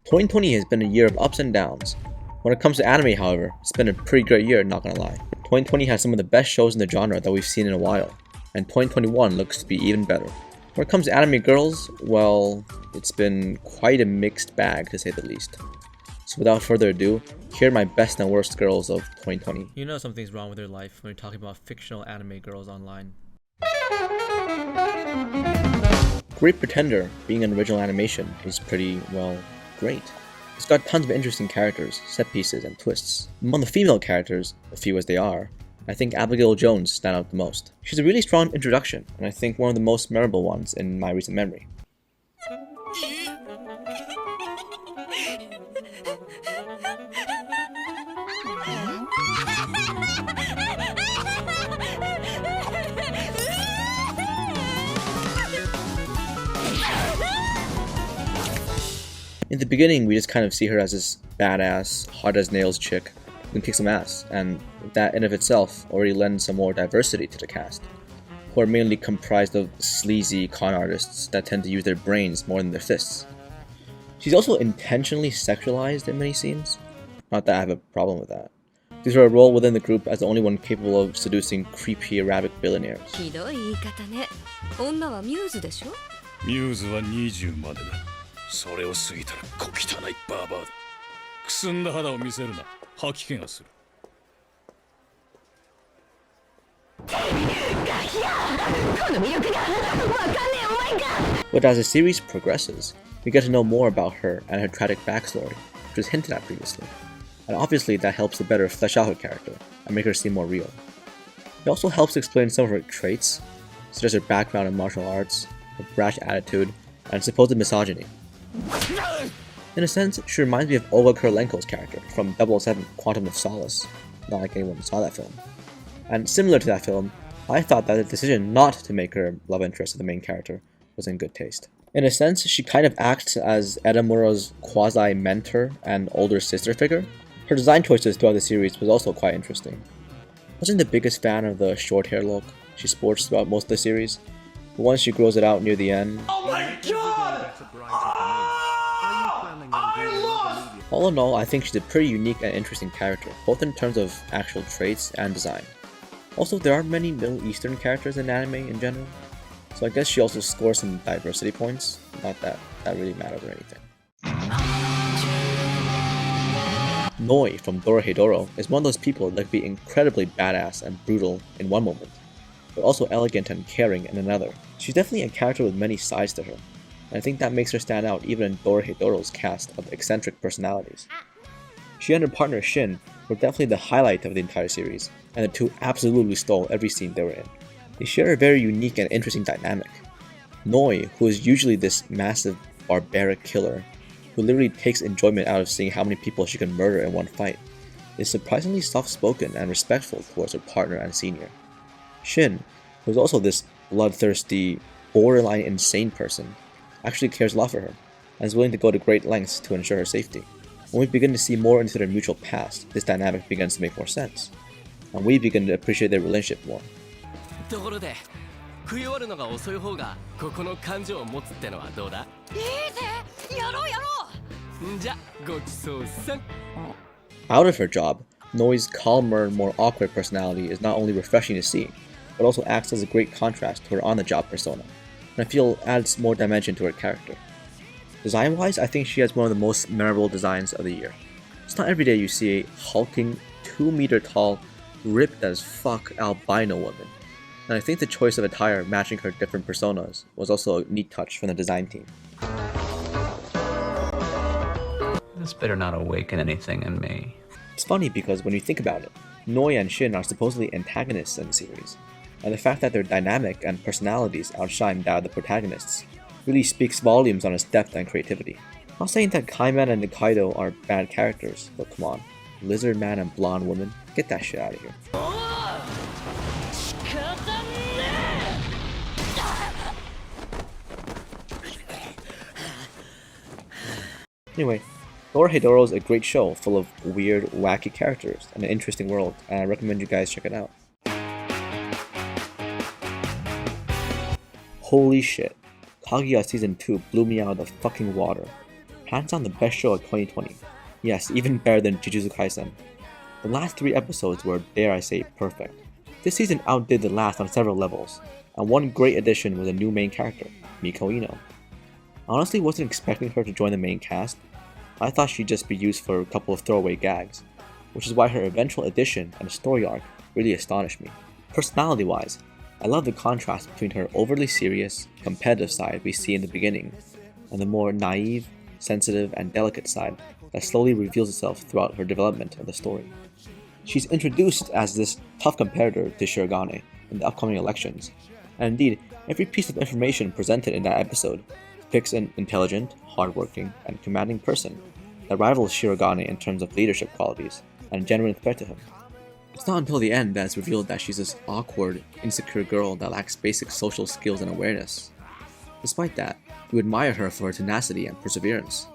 2020 has been a year of ups and downs. When it comes to anime, however, it's been a pretty great year, not gonna lie. 2020 has some of the best shows in the genre that we've seen in a while, and 2021 looks to be even better. When it comes to anime girls, well, it's been quite a mixed bag to say the least. So without further ado, here are my best and worst girls of 2020. You know something's wrong with your life when you're talking about fictional anime girls online. Great Pretender, being an original animation, is pretty, well, great. It's got tons of interesting characters, set pieces, and twists. Among the female characters, few as they are, I think Abigail Jones stand out the most. She's a really strong introduction, and I think one of the most memorable ones in my recent memory. In the beginning, we just kind of see her as this badass, hard-as-nails chick who can kick some ass, and that in of itself already lends some more diversity to the cast, who are mainly comprised of sleazy con artists that tend to use their brains more than their fists. She's also intentionally sexualized in many scenes, not that I have a problem with that. Gives her a role within the group as the only one capable of seducing creepy Arabic billionaires. ひどい言い方ね。女はミューズでしょ？ミューズは20までだ。それを過ぎたら小汚いバーバーだ。くすんだ肌を見せるな。吐き気がする。But as the series progresses, we get to know more about her and her tragic backstory, which was hinted at previously. And obviously that helps to better flesh out her character and make her seem more real. It also helps explain some of her traits, such as her background in martial arts, her brash attitude, and supposed misogyny. In a sense, she reminds me of Olga Kurylenko's character from 007 Quantum of Solace, not like anyone saw that film. And similar to that film, I thought that the decision not to make her love interest of the main character was in good taste. In a sense, she kind of acts as Edamura's quasi-mentor and older sister figure. Her design choices throughout the series was also quite interesting. I wasn't the biggest fan of the short hair look she sports throughout most of the series, but once she grows it out near the end... Oh my god! All in all, I think she's a pretty unique and interesting character, both in terms of actual traits and design. Also, there aren't many Middle Eastern characters in anime in general, so I guess she also scores some diversity points, not that that really matters or anything. Noi from Dorohedoro is one of those people that can be incredibly badass and brutal in one moment, but also elegant and caring in another. She's definitely a character with many sides to her, and I think that makes her stand out even in Dorohedoro's cast of eccentric personalities. She and her partner Shin were definitely the highlight of the entire series, and the two absolutely stole every scene they were in. They share a very unique and interesting dynamic. Noi, who is usually this massive, barbaric killer, who literally takes enjoyment out of seeing how many people she can murder in one fight, is surprisingly soft-spoken and respectful towards her partner and senior. Shin, who is also this bloodthirsty, borderline insane person, actually cares a lot for her, and is willing to go to great lengths to ensure her safety. When we begin to see more into their mutual past, this dynamic begins to make more sense, and we begin to appreciate their relationship more. ところで食い終わるのが遅い方がここの感情を持つってのはどうだ？いいぜ、やろうやろう。じゃ、ごちそうさん。 Out of her job, Noi's calmer, more awkward personality is not only refreshing to see, but also acts as a great contrast to her on-the-job persona, and I feel adds more dimension to her character. Design-wise, I think she has one of the most memorable designs of the year. It's not every day you see a hulking, 2-meter-tall, ripped as fuck albino woman, and I think the choice of attire matching her different personas was also a neat touch from the design team. This better not awaken anything in me. It's funny because when you think about it, Noi and Shin are supposedly antagonists in the series, and the fact that their dynamic and personalities outshine that of the protagonists really speaks volumes on its depth and creativity. I'm not saying that Kaiman and Nikaido are bad characters, but come on, Lizard Man and Blonde Woman, get that shit out of here. Anyway, Dorohedoro is a great show full of weird, wacky characters and an interesting world, and I recommend you guys check it out. Holy shit, Kagia Season 2 blew me out of the fucking water. Hands down the best show of 2020. Yes, even better than Jujutsu Kaisen. The last 3 episodes were, dare I say, perfect. This season outdid the last on several levels, and one great addition was a new main character, Miko Ino. I honestly wasn't expecting her to join the main cast. I thought she'd just be used for a couple of throwaway gags, which is why her eventual addition and story arc really astonished me. Personality-wise, I love the contrast between her overly serious, competitive side we see in the beginning, and the more naive, sensitive, and delicate side that slowly reveals itself throughout her development of the story. She's introduced as this tough competitor to Shirogane in the upcoming elections, and indeed, every piece of information presented in that episode depicts an intelligent, hardworking, and commanding person that rivals Shirogane in terms of leadership qualities and a genuine threat to him. It's not until the end that it's revealed that she's this awkward, insecure girl that lacks basic social skills and awareness. Despite that, you admire her for her tenacity and perseverance.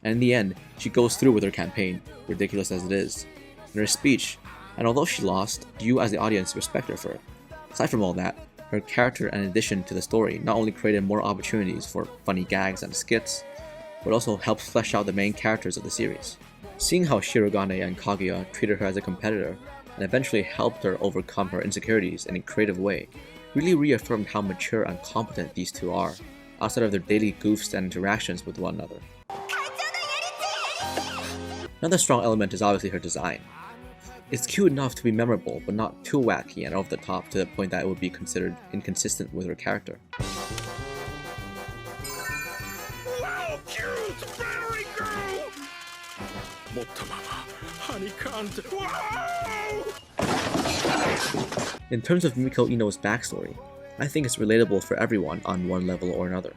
And in the end, she goes through with her campaign, ridiculous as it is. In her speech, and although she lost, you as the audience respect her for it. Aside from all that, her character and addition to the story not only created more opportunities for funny gags and skits, but also helped flesh out the main characters of the series. Seeing how Shirogane and Kagia treated her as a competitor and eventually helped her overcome her insecurities in a creative way really reaffirmed how mature and competent these two are, outside of their daily goofs and interactions with one another. Another strong element is obviously her design. It's cute enough to be memorable, but not too wacky and over the top to the point that it would be considered inconsistent with her character. Wow, cute! Very girl! Wow! In terms of Miko Ino's backstory, I think it's relatable for everyone on one level or another.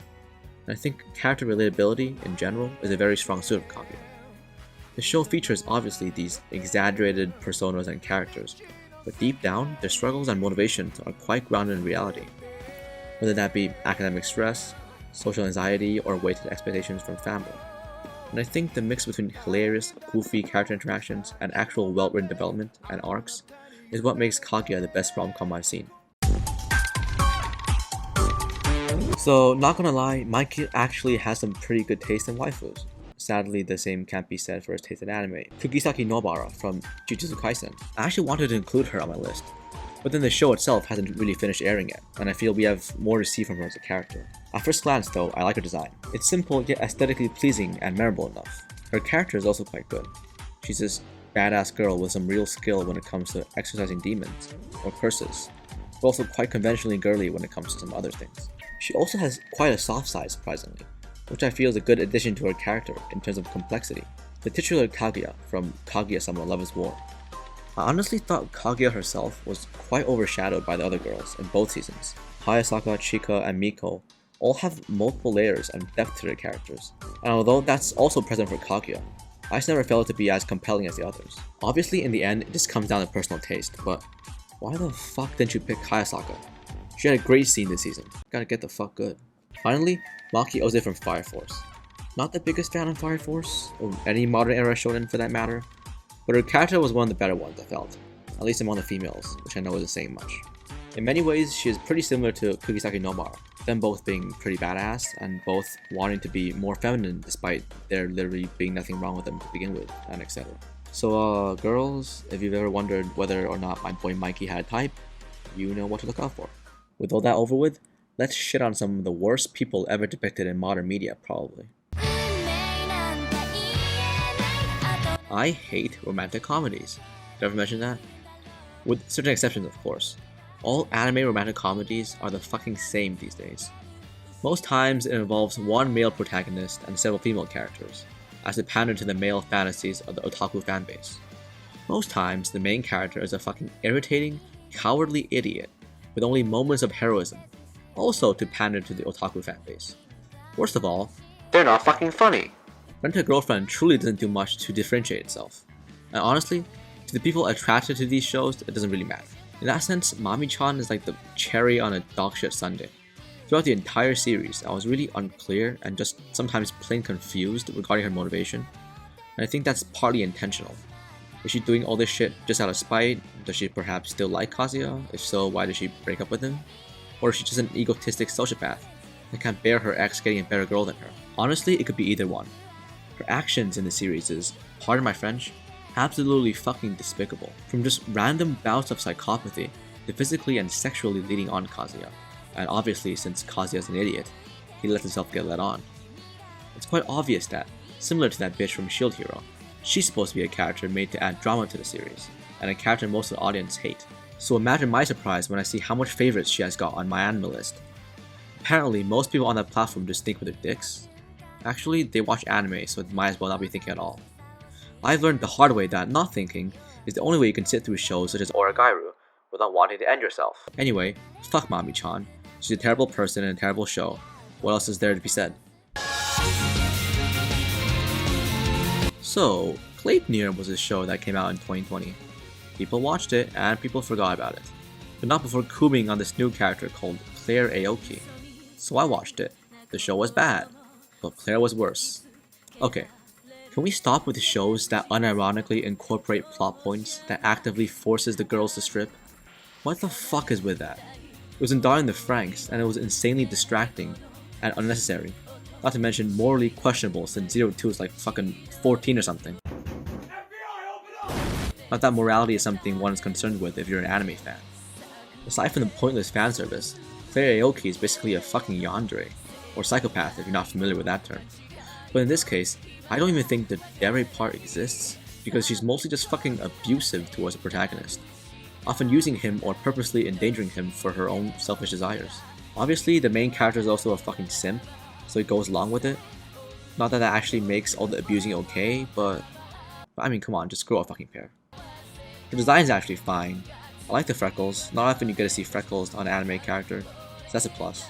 And I think character relatability in general is a very strong suit of Kagia. The show features obviously these exaggerated personas and characters, but deep down, their struggles and motivations are quite grounded in reality. Whether that be academic stress, social anxiety, or weighted expectations from family. And I think the mix between hilarious, goofy character interactions and actual well-written development and arcs is what makes Kagia the best rom-com I've seen. So, not gonna lie, Mikey actually has some pretty good taste in waifus. Sadly, the same can't be said for his taste in anime. Kugisaki Nobara from Jujutsu Kaisen. I actually wanted to include her on my list, but then the show itself hasn't really finished airing yet, and I feel we have more to see from her as a character. At first glance though, I like her design. It's simple yet aesthetically pleasing and memorable enough. Her character is also quite good. She's this badass girl with some real skill when it comes to exercising demons, or curses, but also quite conventionally girly when it comes to some other things. She also has quite a soft side surprisingly, which I feel is a good addition to her character in terms of complexity. The titular Kagia from Kaguya-sama Love is War. I honestly thought Kagia herself was quite overshadowed by the other girls in both seasons. Hayasaka, Chika, and Miko all have multiple layers and depth to their characters, and although that's also present for Kagia, I just never felt it to be as compelling as the others. Obviously in the end it just comes down to personal taste, but why the fuck didn't you pick Hayasaka? She had a great scene this season. Gotta get the fuck good. Finally, Maki Oze from Fire Force. Not the biggest fan of Fire Force, or any modern era shonen for that matter, but her character was one of the better ones I felt, at least among the females, which I know isn't saying much. In many ways, she is pretty similar to Kugisaki Nobara, them both being pretty badass, and both wanting to be more feminine despite there literally being nothing wrong with them to begin with, and etc. So girls, if you've ever wondered whether or not my boy Mikey had a type, you know what to look out for. With all that over with, let's shit on some of the worst people ever depicted in modern media, probably. I hate romantic comedies. Did I ever mention that? With certain exceptions, of course. All anime romantic comedies are the fucking same these days. Most times it involves one male protagonist and several female characters, as they pander to the male fantasies of the otaku fanbase. Most times the main character is a fucking irritating, cowardly idiot with only moments of heroism, also to pander to the otaku fanbase. Worst of all, they're not fucking funny. Rent-a-Girlfriend truly doesn't do much to differentiate itself. And honestly, to the people attracted to these shows, it doesn't really matter. In that sense, Mami-chan is like the cherry on a dogshit sundae. Throughout the entire series, I was really unclear and just sometimes plain confused regarding her motivation, and I think that's partly intentional. Is she doing all this shit just out of spite? Does she perhaps still like Kazuya? If so, why did she break up with him? Or is she just an egotistic sociopath that can't bear her ex getting a better girl than her? Honestly, it could be either one. Her actions in the series is, pardon my French, absolutely fucking despicable. From just random bouts of psychopathy to physically and sexually leading on Kagia. And obviously, since Kazia's an idiot, he lets himself get led on. It's quite obvious that, similar to that bitch from Shield Hero, she's supposed to be a character made to add drama to the series, and a character most of the audience hate. So imagine my surprise when I see how much favorites she has got on my anime list. Apparently, most people on that platform just think with their dicks. Actually, they watch anime, so they might as well not be thinking at all. I've learned the hard way that not thinking is the only way you can sit through shows such as Oragairu without wanting to end yourself. Anyway, fuck Mami-chan. She's a terrible person in a terrible show. What else is there to be said? So, Claymere was a show that came out in 2020. People watched it and people forgot about it. But not before cooing on this new character called Claire Aoki. So I watched it. The show was bad, but Claire was worse. Okay, can we stop with the shows that unironically incorporate plot points that actively forces the girls to strip? What the fuck is with that? It was in Darling the Franxx, and it was insanely distracting and unnecessary. Not to mention morally questionable since 02 is like fucking 14 or something. Not that morality is something one is concerned with if you're an anime fan. Aside from the pointless fan service, Claire Aoki is basically a fucking yandere, or psychopath if you're not familiar with that term. But in this case, I don't even think the dere part exists, because she's mostly just fucking abusive towards the protagonist, often using him or purposely endangering him for her own selfish desires. Obviously, the main character is also a fucking simp, so he goes along with it. Not that that actually makes all the abusing okay, but I mean, come on, just grow a fucking pair. The design is actually fine. I like the freckles. Not often you get to see freckles on an anime character, so that's a plus.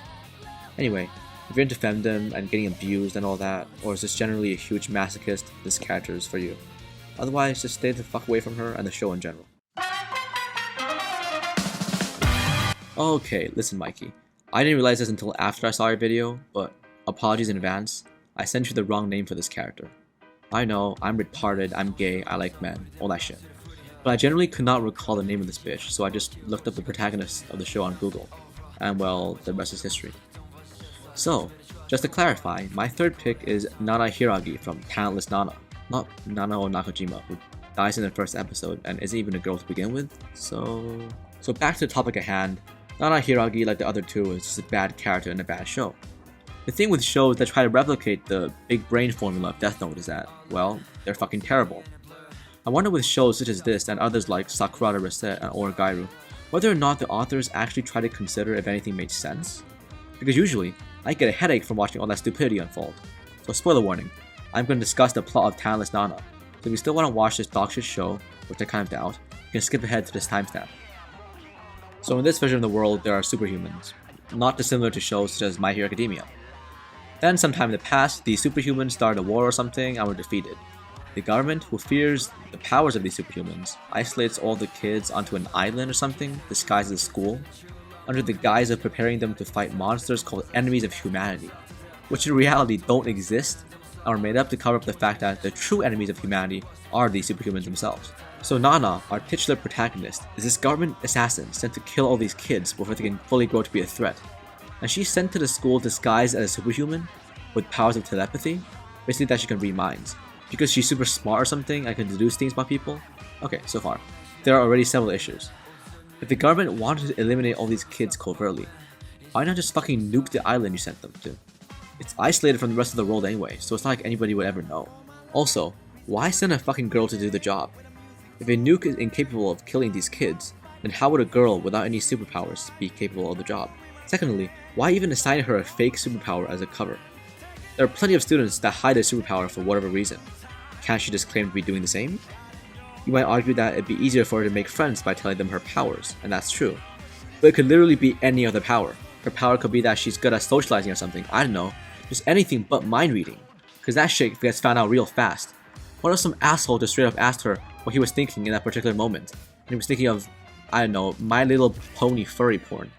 Anyway, if you're into femdom and getting abused and all that, or is just generally a huge masochist, this character is for you. Otherwise, just stay the fuck away from her and the show in general. Okay, listen Mikey. I didn't realize this until after I saw your video, but apologies in advance. I sent you the wrong name for this character. I know, I'm retarded, I'm gay, I like men, all that shit. But I generally could not recall the name of this bitch, so I just looked up the protagonist of the show on Google. And well, the rest is history. So, just to clarify, my third pick is Nana Hiragi from Talentless Nana, not Nanao Nakajima, who dies in the first episode and isn't even a girl to begin with. So back to the topic at hand. Nana Hiragi, like the other two, is just a bad character in a bad show. The thing with shows that try to replicate the big brain formula of Death Note is that, well, they're fucking terrible. I wonder with shows such as this and others like Sakurada Reset and Oragairu, whether or not the authors actually try to consider if anything made sense. Because usually, I get a headache from watching all that stupidity unfold. So spoiler warning, I'm going to discuss the plot of Talentless Nana. So if you still want to watch this dog shit show, which I kind of doubt, you can skip ahead to this timestamp. So in this version of the world, there are superhumans, not dissimilar to shows such as My Hero Academia. Then sometime in the past, these superhumans started a war or something and were defeated. The government, who fears the powers of these superhumans, isolates all the kids onto an island or something, disguised as a school, under the guise of preparing them to fight monsters called enemies of humanity, which in reality don't exist, and are made up to cover up the fact that the true enemies of humanity are these superhumans themselves. So Nana, our titular protagonist, is this government assassin sent to kill all these kids before they can fully grow to be a threat. And she's sent to the school disguised as a superhuman, with powers of telepathy, basically that she can read minds. Because she's super smart or something and can deduce things about people? Okay, so far. There are already several issues. If the government wanted to eliminate all these kids covertly, why not just fucking nuke the island you sent them to? It's isolated from the rest of the world anyway, so it's not like anybody would ever know. Also, why send a fucking girl to do the job? If a nuke is incapable of killing these kids, then how would a girl without any superpowers be capable of the job? Secondly, why even assign her a fake superpower as a cover? There are plenty of students that hide their superpower for whatever reason. Can't she just claim to be doing the same? You might argue that it'd be easier for her to make friends by telling them her powers, and that's true. But it could literally be any other power. Her power could be that she's good at socializing or something, I don't know, just anything but mind reading. Cause that shit gets found out real fast. What if some asshole just straight up asked her what he was thinking in that particular moment, and he was thinking of, I don't know, My Little Pony furry porn?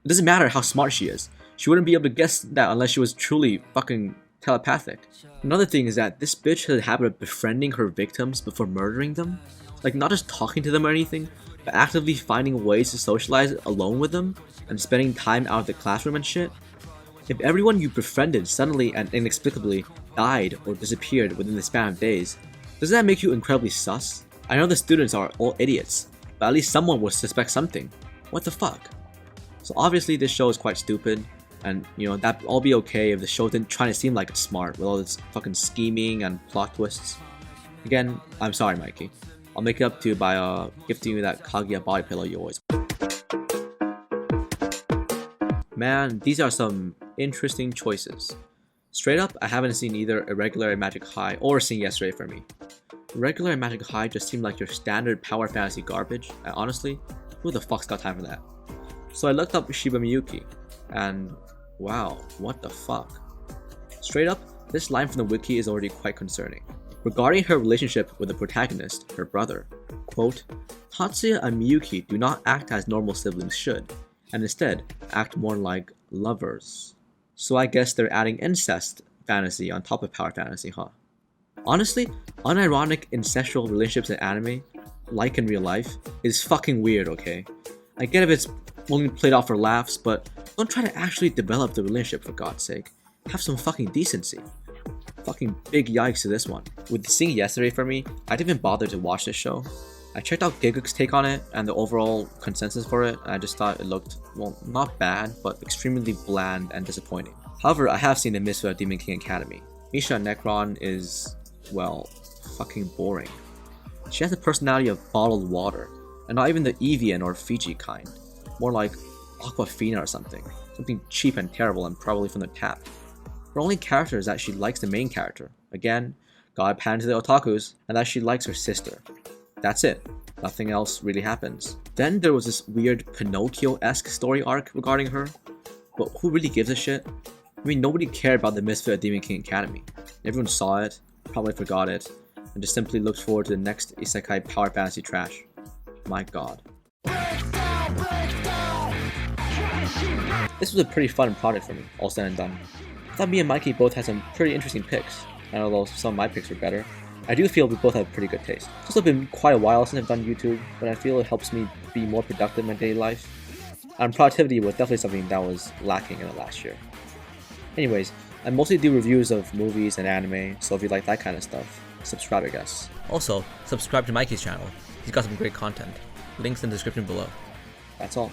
It doesn't matter how smart she is, she wouldn't be able to guess that unless she was truly fucking telepathic. Another thing is that this bitch has a habit of befriending her victims before murdering them. Like not just talking to them or anything, but actively finding ways to socialize alone with them and spending time out of the classroom and shit. If everyone you befriended suddenly and inexplicably died or disappeared within the span of days, doesn't that make you incredibly sus? I know the students are all idiots, but at least someone would suspect something. What the fuck? So obviously this show is quite stupid, and that'd all be okay if the show didn't try to seem like it's smart with all this fucking scheming and plot twists. Again, I'm sorry, Mikey. I'll make it up to you by gifting you that Kagia body pillow you always. Man, these are some interesting choices. Straight up, I haven't seen either Irregular and Magic High or Sing Yesterday for me. Irregular and Magic High just seemed like your standard power fantasy garbage, and honestly, who the fuck's got time for that? So I looked up Shiba Miyuki, and wow, what the fuck? Straight up, this line from the wiki is already quite concerning. Regarding her relationship with the protagonist, her brother, quote, Tatsuya and Miyuki do not act as normal siblings should, and instead act more like lovers. So I guess they're adding incest fantasy on top of power fantasy, huh? Honestly, unironic incestual relationships in anime, like in real life, is fucking weird, okay? I get if it's only played off for laughs, but don't try to actually develop the relationship for God's sake. Have some fucking decency. Fucking big yikes to this one. With Sing Yesterday for me, I didn't even bother to watch this show. I checked out Giguk's take on it and the overall consensus for it, and I just thought it looked, well, not bad, but extremely bland and disappointing. However, I have seen the Misfit Demon King Academy. Misha Necron is, well, fucking boring. She has the personality of bottled water, and not even the Evian or Fiji kind. More like Aquafina or something. Something cheap and terrible and probably from the tap. Her only character is that she likes the main character. Again, gotta pan to the otakus, and that she likes her sister. That's it. Nothing else really happens. Then there was this weird Pinocchio-esque story arc regarding her. But who really gives a shit? I mean, nobody cared about the Misfit at Demon King Academy. Everyone saw it, probably forgot it, and just simply looked forward to the next isekai power fantasy trash. My god. This was a pretty fun project for me, all said and done. I thought me and Mikey both had some pretty interesting picks, and although some of my picks were better, I do feel we both have pretty good taste. It's also been quite a while since I've done YouTube, but I feel it helps me be more productive in my daily life. And productivity was definitely something that was lacking in the last year. Anyways, I mostly do reviews of movies and anime, so if you like that kind of stuff, subscribe I guess. Also, subscribe to Mikey's channel. He's got some great content. Links in the description below. That's all.